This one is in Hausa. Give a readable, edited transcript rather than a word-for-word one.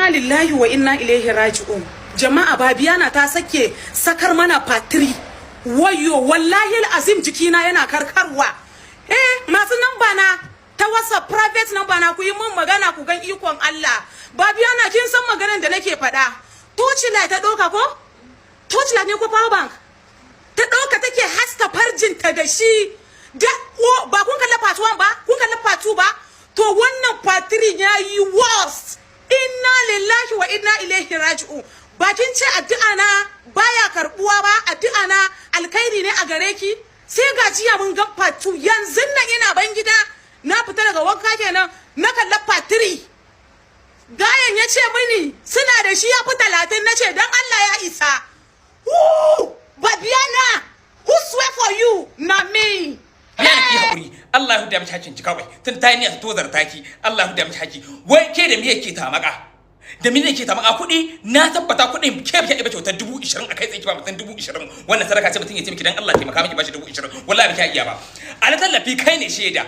Inna lillahi wa inna ilaihi raji'un. Jama'a Babiyana ta sakar mana patri. Wayo wallahi azim jikina yana karkarwa. Masu namba na ta WhatsApp private number na ku yi mun magana ku gan ikon Allah. Babiyana kin san maganar da nake faɗa. Torchlight ta doka ko? Torchlight ne ko power bank? Ta doka take haska farjinta da shi. Ba kun kalla part 1 ba? Kun kalla part 2 ba? To wannan patri yayi worse. Inna lillahi wa inna ilaihi raji'un. Bakin ce addu'a na baya karbuwa ba, addu'a na alkhairi ne a gare ki. Sai gajiya mun ga fatu yanzu nan ina ban gida na fita daga wanka kenan na kalla fatiri. Gayan ya ce mini suna da shi ya fi 30 nace dan Allah ya isa. Babiyana, who swear for you? Na me. Yana ki hakuri. Allah ya huda miki hakin ki kawai. Tun ta yi niyyar tozar taki. Allah ya huda miki haki. Wai ke da me yake ta maka? Da me yake ta maka kuɗi? Na tabbata kuɗin ke ba ba kyautar 20,000 akai tsaye ki ba mutum 20,000. Wannan sadaka ce mutum ya ce miki dan Allah taimaka miki bashi 20,000. Wallahi ba ki iya ba. Ala tallafi kai ne shaida.